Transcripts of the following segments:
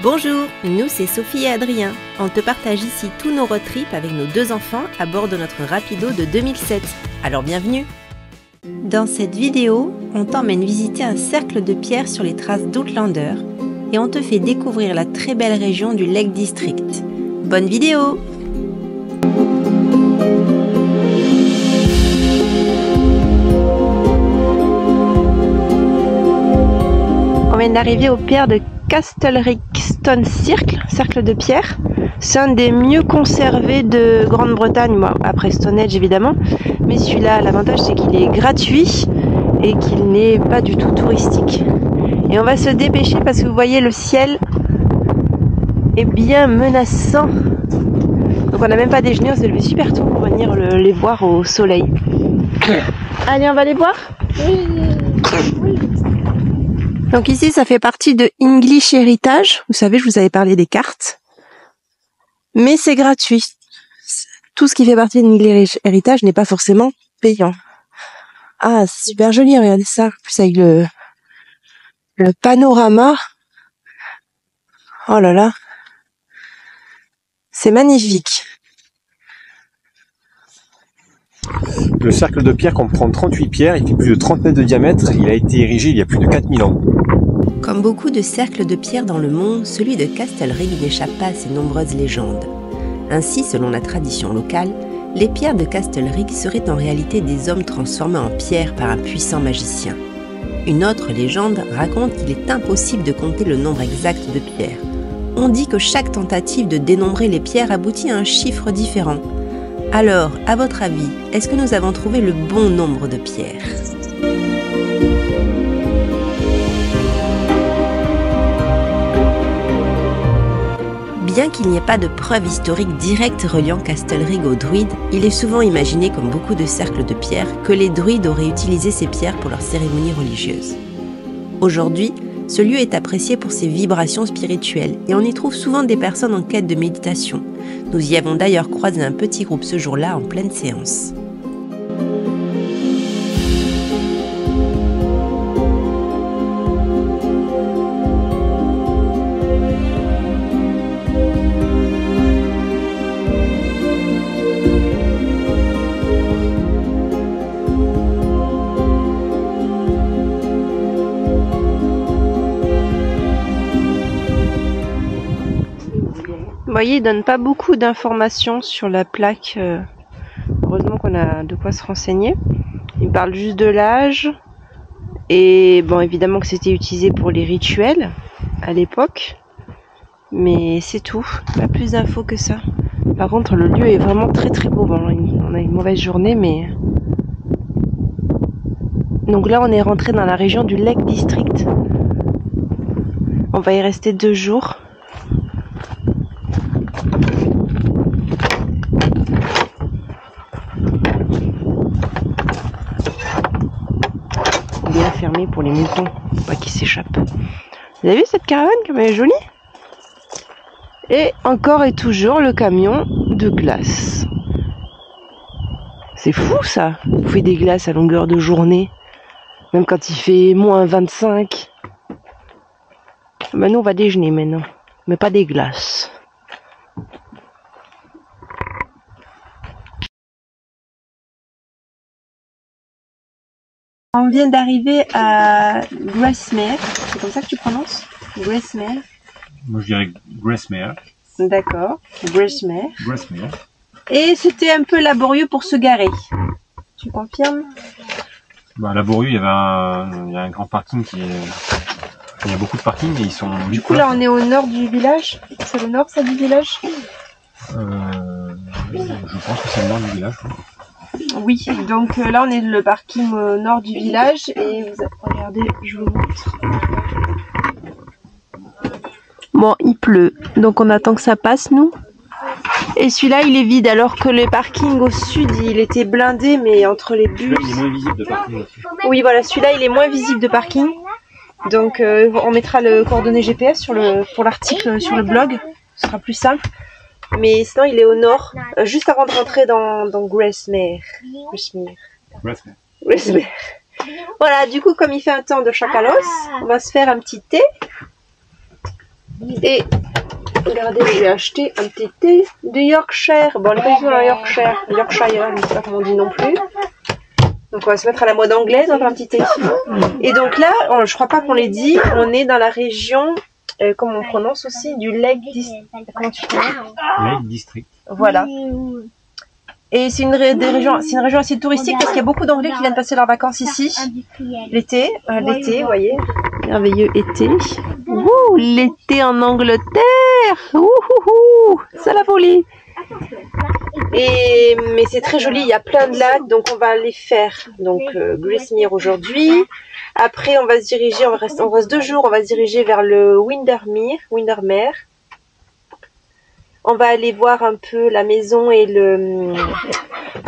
Bonjour, nous c'est Sophie et Adrien. On te partage ici tous nos road trips avec nos deux enfants à bord de notre Rapido de 2007. Alors bienvenue! Dans cette vidéo, on t'emmène visiter un cercle de pierre sur les traces d'Outlander et on te fait découvrir la très belle région du Lake District. Bonne vidéo! On vient d'arriver aux pierres de Castlereagh Stone Circle, cercle de pierre. C'est un des mieux conservés de Grande-Bretagne, bon, après Stonehenge évidemment. Mais celui-là, l'avantage c'est qu'il est gratuit et qu'il n'est pas du tout touristique. Et on va se dépêcher parce que vous voyez le ciel est bien menaçant. Donc on n'a même pas déjeuné, on s'est levé super tôt pour venir les voir au soleil. Allez, on va les voir? Oui. Donc ici, ça fait partie de English Heritage. Vous savez, je vous avais parlé des cartes. Mais c'est gratuit. Tout ce qui fait partie de English Heritage n'est pas forcément payant. Ah, c'est super joli, regardez ça. En plus avec le panorama. Oh là là. C'est magnifique. Le cercle de pierre comprend 38 pierres, il fait plus de 30 mètres de diamètre, il a été érigé il y a plus de 4000 ans. Comme beaucoup de cercles de pierre dans le monde, celui de Castlereagh n'échappe pas à ses nombreuses légendes. Ainsi, selon la tradition locale, les pierres de Castlereagh seraient en réalité des hommes transformés en pierre par un puissant magicien. Une autre légende raconte qu'il est impossible de compter le nombre exact de pierres. On dit que chaque tentative de dénombrer les pierres aboutit à un chiffre différent. Alors, à votre avis, est-ce que nous avons trouvé le bon nombre de pierres ? Bien qu'il n'y ait pas de preuves historiques directes reliant Castlereagh aux druides, il est souvent imaginé, comme beaucoup de cercles de pierre, que les druides auraient utilisé ces pierres pour leurs cérémonies religieuses. Aujourd'hui, ce lieu est apprécié pour ses vibrations spirituelles et on y trouve souvent des personnes en quête de méditation. Nous y avons d'ailleurs croisé un petit groupe ce jour-là en pleine séance. Vous voyez, il donne pas beaucoup d'informations sur la plaque. Heureusement qu'on a de quoi se renseigner. Il parle juste de l'âge. Et bon, évidemment que c'était utilisé pour les rituels à l'époque. Mais c'est tout. Pas plus d'infos que ça. Par contre, le lieu est vraiment très très beau. Bon, on a une mauvaise journée, mais... Donc là, on est rentré dans la région du Lake District. On va y rester 2 jours. Bien fermé pour les moutons, pour pas qu'ils s'échappent. Vous avez vu cette caravane comme elle est jolie? Et encore et toujours le camion de glace. C'est fou ça, on fait des glaces à longueur de journée, même quand il fait moins 25. Ben nous on va déjeuner maintenant, mais pas des glaces. On vient d'arriver à Grasmere, c'est comme ça que tu prononces? Grasmere? Moi je dirais Grasmere. D'accord, Grasmere. Grasmere. Et c'était un peu laborieux pour se garer. Tu confirmes? Bah, laborieux, il y a un grand parking qui est... Il y a beaucoup de parkings et ils sont... Du coup là on est au nord du village. C'est le nord ça du village? Je pense que c'est le nord du village. Oui, donc là on est le parking au nord du village et vous regardez, je vous montre. Bon, il pleut, donc on attend que ça passe nous. Et celui-là il est vide alors que le parking au sud il était blindé mais entre les bus... Il est moins visible de parking aussi. Oui voilà, celui-là il est moins visible de parking. Donc on mettra le coordonnées GPS pour l'article sur le blog, ce sera plus simple. Mais sinon il est au nord, juste avant de rentrer dans Grasmere. Grasmere. Voilà, du coup comme il fait un temps de chakalos, on va se faire un petit thé. Et regardez, j'ai acheté un petit thé de Yorkshire. Bon, on n'est pas du tout dans le Yorkshire, je ne sais pas comment on dit non plus. Donc on va se mettre à la mode anglaise, on va faire un petit thé. Et donc là, je crois pas qu'on l'ait dit, on est dans la région, comment on prononce aussi, du Lake District. Comment tu prononces ? Lake District. Voilà. Et c'est une région assez touristique parce qu'il y a beaucoup d'Anglais qui viennent passer leurs vacances ici. L'été, vous voyez. Merveilleux été. Ouh, l'été en Angleterre. Ouh, ça la folie. Mais c'est très joli, il y a plein de lacs, donc on va aller faire donc Gracemere aujourd'hui. Après on va se diriger, on reste 2 jours, on va se diriger vers le Windermere. On va aller voir un peu la maison et le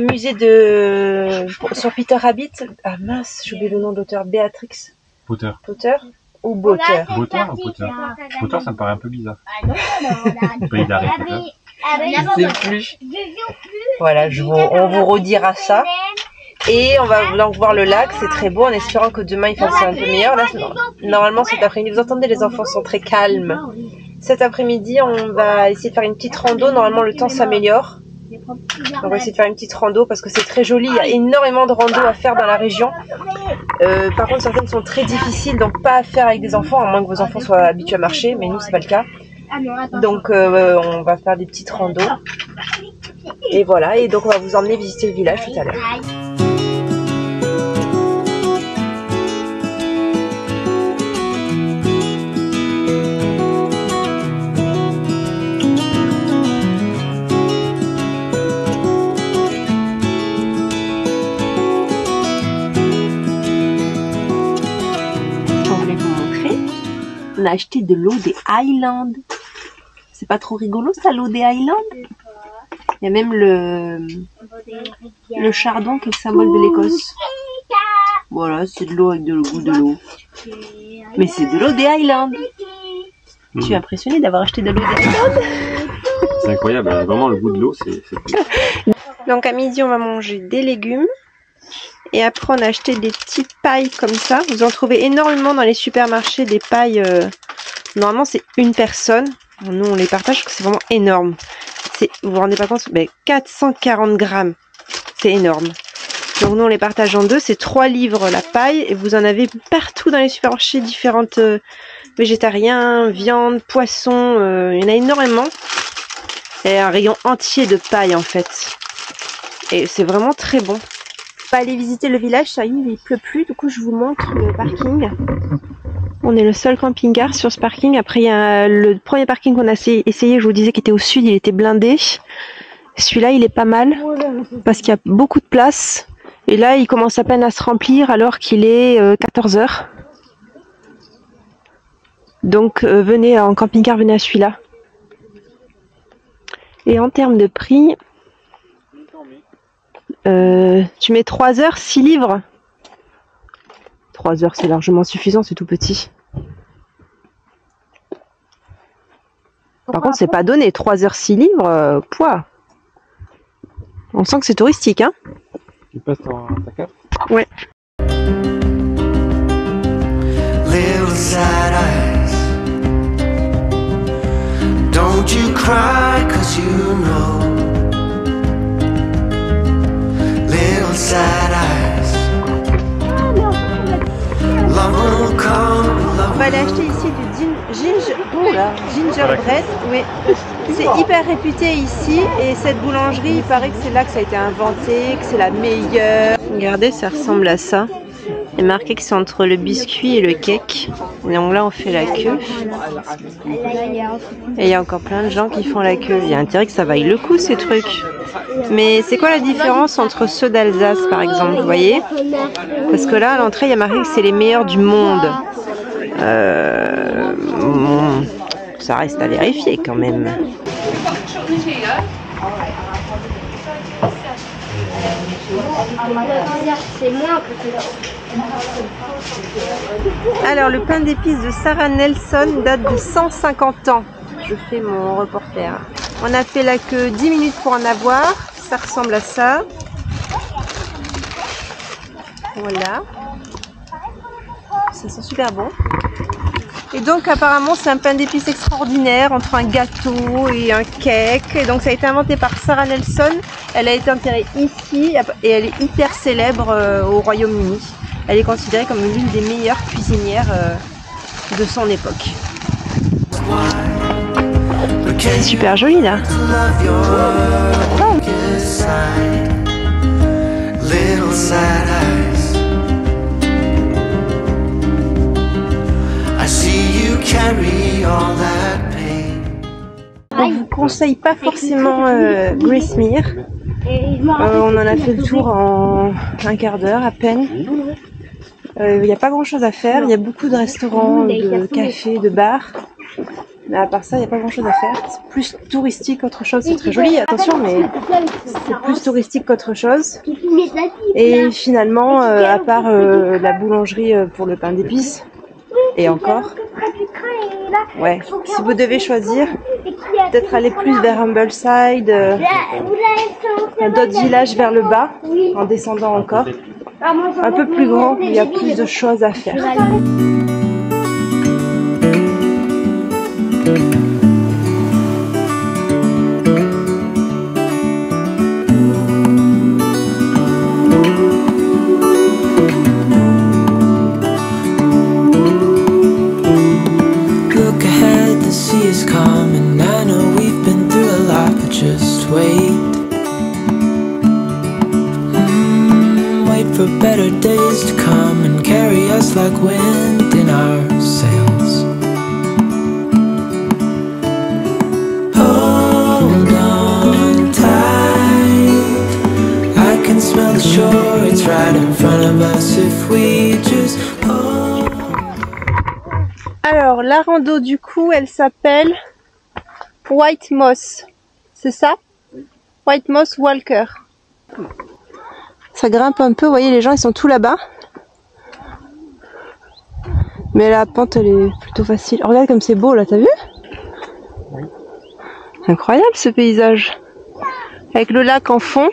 musée sur Peter Rabbit. Ah mince, j'ai oublié le nom de l'auteur, Béatrix Potter. Potter ou Botter. Potter ou Potter. Potter, ça me paraît un peu bizarre. Pas d'arrêt, Potter. Je sais plus. Voilà, on vous redira ça. Et on va donc voir le lac, c'est très beau, en espérant que demain il fasse un peu meilleur. Là, normalement cet après-midi, vous entendez, les enfants sont très calmes. Cet après-midi, on va essayer de faire une petite rando, normalement le temps s'améliore. On va essayer de faire une petite rando parce que c'est très joli, il y a énormément de rando à faire dans la région. Par contre, certaines sont très difficiles, donc pas à faire avec des enfants, à moins que vos enfants soient habitués à marcher, mais nous c'est pas le cas. Donc on va faire des petites randos. Et voilà, et donc on va vous emmener visiter le village tout à l'heure. On a acheté de l'eau des Highlands. C'est pas trop rigolo ça, l'eau des Highlands? Il y a même le chardon qui est le symbole de l'Écosse. Voilà, c'est de l'eau avec le goût de l'eau. Mais c'est de l'eau des Highlands. Je suis impressionnée d'avoir acheté de l'eau des Highlands. C'est incroyable, vraiment le goût de l'eau, c'est... Donc à midi, on va manger des légumes. Et après, on a acheté des petites pailles comme ça. Vous en trouvez énormément dans les supermarchés, des pailles. Normalement, c'est une personne. Nous, on les partage parce que c'est vraiment énorme. Vous vous rendez pas compte, mais 440 grammes. C'est énorme. Donc nous, on les partage en 2. C'est 3 livres la paille. Et vous en avez partout dans les supermarchés, différentes végétariens, viande, poisson. Il y en a énormément. Il y a un rayon entier de paille, en fait. Et c'est vraiment très bon. On va aller visiter le village, ça y est, il pleut plus, du coup je vous montre le parking. On est le seul camping-car sur ce parking. Après il y a le premier parking qu'on a essayé, je vous disais, qui était au sud, il était blindé. Celui-là il est pas mal, parce qu'il y a beaucoup de place. Et là il commence à peine à se remplir alors qu'il est 14 h. Donc venez en camping-car, venez à celui-là. Et en termes de prix... tu mets 3 heures, 6 livres. 3 heures, c'est largement suffisant, c'est tout petit. Par contre, c'est pas donné. 3 heures, 6 livres, poids. On sent que c'est touristique, hein. Tu passes ta carte? Ouais. Little sad eyes, don't you cry, 'cause you know. Little sad eyes, love will come, love. On va aller acheter ici du gingerbread. Oui. C'est hyper réputé ici et cette boulangerie, il paraît que c'est là que ça a été inventé, que c'est la meilleure. Regardez, ça ressemble à ça. Il est marqué que c'est entre le biscuit et le cake. Et donc là, on fait la queue. Et il y a encore plein de gens qui font la queue. Il y a intérêt que ça vaille le coup, ces trucs. Mais c'est quoi la différence entre ceux d'Alsace, par exemple, vous voyez? Parce que là, à l'entrée, il y a marqué que c'est les meilleurs du monde. Ça reste à vérifier quand même. Alors, le pain d'épices de Sarah Nelson date de 150 ans. Je fais mon reporter. On a fait la queue 10 minutes pour en avoir. Ça ressemble à ça. Voilà. Ça sent super bon. Et donc apparemment c'est un pain d'épices extraordinaire entre un gâteau et un cake. Et donc ça a été inventé par Sarah Nelson. Elle a été enterrée ici et elle est hyper célèbre au Royaume-Uni. Elle est considérée comme l'une des meilleures cuisinières de son époque. C'est super joli là. Oh. On vous conseille pas forcément Gracemere. On en a fait le tour en un quart d'heure à peine. Il n'y a pas grand chose à faire. Il y a beaucoup de restaurants, de cafés, de bars. Mais à part ça, il n'y a pas grand chose à faire. C'est plus touristique qu'autre chose. C'est très joli, attention, mais c'est plus touristique qu'autre chose. Et finalement, à part la boulangerie pour le pain d'épices, et encore, ouais, si vous devez choisir, peut-être aller plus vers Humbleside, d'autres villages vers le bas, en descendant encore. Un peu plus grand, il y a plus de choses à faire. For better days to come and carry us like wind in our sails. Hold on tight, I can smell the shore, it's right in front of us if we just hold. Alors la rando du coup elle s'appelle White Moss, c'est ça? White Moss Walker. Ça grimpe un peu, vous voyez les gens ils sont tous là-bas. Mais la pente elle est plutôt facile. Oh, regarde comme c'est beau là, t'as vu? Oui. Incroyable ce paysage. Avec le lac en fond.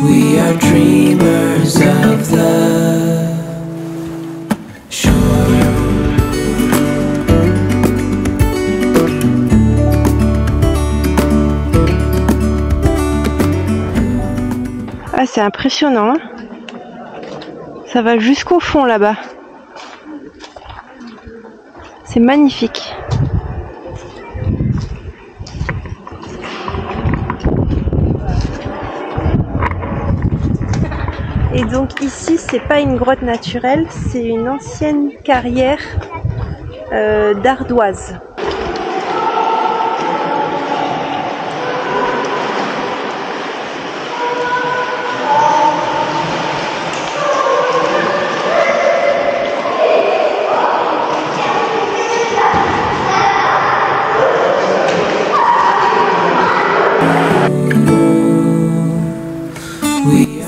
We are dreamers of the shore. Ah, c'est impressionnant, hein. Ça va jusqu'au fond là-bas. C'est magnifique. Et donc ici, c'est pas une grotte naturelle, c'est une ancienne carrière d'ardoise.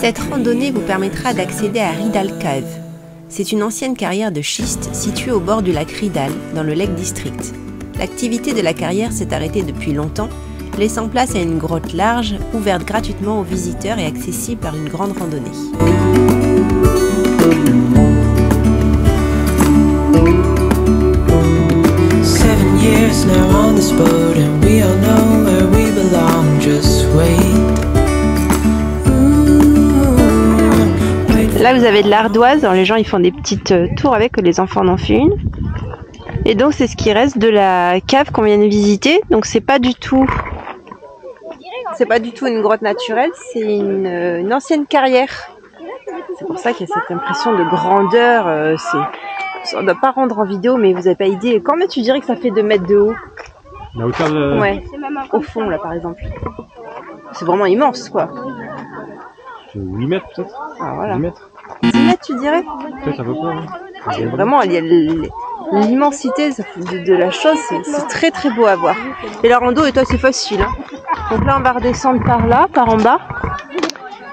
Cette randonnée vous permettra d'accéder à Ridal Cave. C'est une ancienne carrière de schiste située au bord du lac Ridal, dans le Lake District. L'activité de la carrière s'est arrêtée depuis longtemps, laissant place à une grotte large, ouverte gratuitement aux visiteurs et accessible par une grande randonnée. Là vous avez de l'ardoise, alors les gens ils font des petites tours avec, les enfants en ont fait une. Et donc c'est ce qui reste de la cave qu'on vient de visiter. Donc c'est pas du tout une grotte naturelle, c'est une ancienne carrière. C'est pour ça qu'il y a cette impression de grandeur. On ne doit pas rendre en vidéo, mais vous n'avez pas idée. Combien tu dirais que ça fait 2 mètres de haut? La hauteur de... Ouais, au fond là par exemple. C'est vraiment immense quoi. 8 mètres peut-être. Ah voilà. 10 mètres. 10 mètres tu dirais? Peut-être à peu près. Ouais. Vraiment, il y a l'immensité de la chose, c'est très très beau à voir. Et la rando est assez facile. Hein. Donc là on va redescendre par là, par en bas.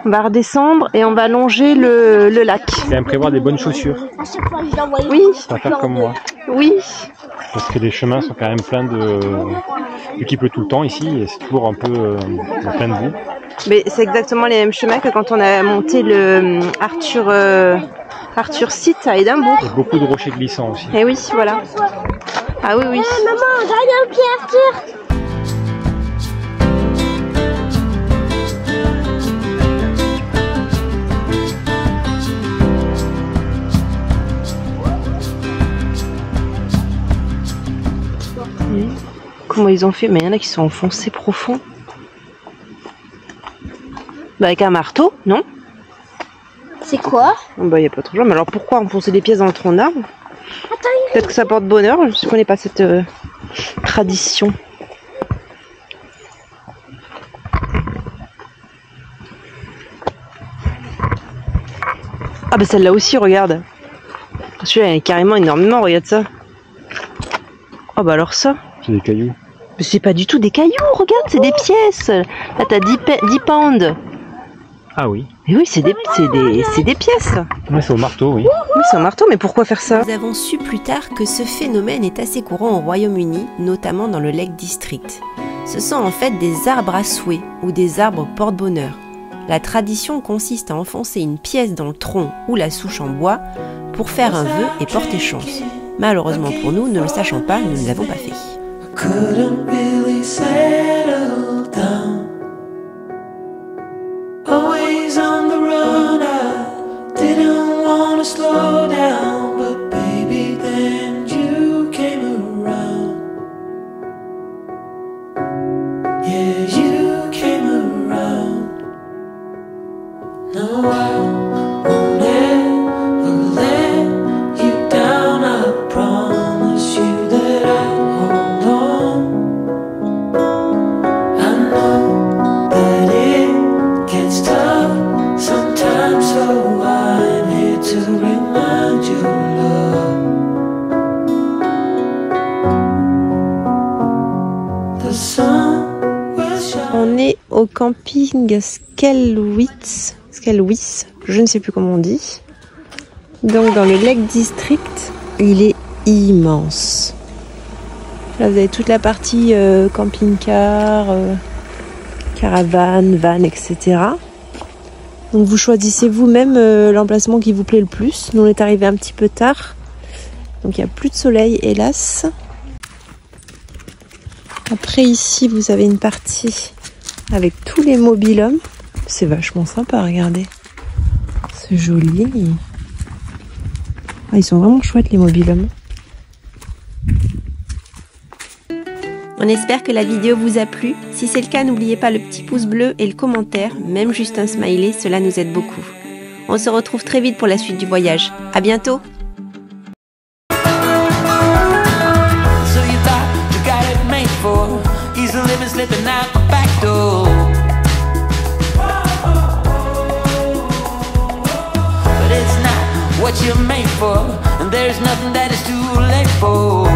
On va redescendre et on va longer le lac. Il faut quand même prévoir des bonnes chaussures. Oui, Pas faire comme moi. oui. Parce que les chemins sont quand même pleins de... Vu qu'il pleut tout le temps ici, et c'est toujours un peu plein de boue. Mais c'est exactement les mêmes chemins que quand on a monté le Arthur Seat à Édimbourg. Il y a beaucoup de rochers glissants aussi. Et oui, voilà. Ah oui, oui. Maman, regarde un petit Arthur. Comment ils ont fait? Mais il y en a qui sont enfoncés profond. Bah avec un marteau, non? C'est quoi? Bah il n'y a pas trop de gens. Mais alors pourquoi enfoncer des pièces dans le tronc d'arbre? Peut-être que ça porte bonheur, je ne connais pas cette tradition. Ah bah celle-là aussi, regarde. Celui-là il est carrément énormément, regarde ça. Oh bah alors ça. C'est des cailloux. Mais c'est pas du tout des cailloux, regarde, c'est des pièces. Là t'as 10 pounds. Ah oui. Mais oui, c'est des pièces. Ouais, c'est au marteau, oui. Oui, c'est un marteau, mais pourquoi faire ça? Nous avons su plus tard que ce phénomène est assez courant au Royaume-Uni, notamment dans le Lake District. Ce sont en fait des arbres à souhait ou des arbres porte-bonheur. La tradition consiste à enfoncer une pièce dans le tronc ou la souche en bois pour faire un vœu et porter chance. Malheureusement pour nous, ne le sachant pas, nous ne l'avons pas fait. Couldn't really settle down. Always on the run, I didn't want to slow down. But baby, then you came around. Yeah, you came around. No, I won't ever let you down. I promise you that I'll hold on. I know that it gets tough sometimes, so I'm here to remind you, love. The sun will shine. On est au camping Skelwith, je ne sais plus comment on dit. Donc dans le Lake District, il est immense. Là vous avez toute la partie camping-car, caravane, van, etc. Donc vous choisissez vous-même l'emplacement qui vous plaît le plus. Nous on est arrivé un petit peu tard, donc il n'y a plus de soleil hélas. Après ici vous avez une partie avec tous les mobil-hommes. C'est vachement sympa, regardez. C'est joli. Ah, ils sont vraiment chouettes les mobil-hommes. On espère que la vidéo vous a plu. Si c'est le cas, n'oubliez pas le petit pouce bleu et le commentaire, même juste un smiley, cela nous aide beaucoup. On se retrouve très vite pour la suite du voyage. À bientôt! So you thought you got it made for easy living, slipping out the back door. But it's not what you're made for, and there's nothing that is too late for.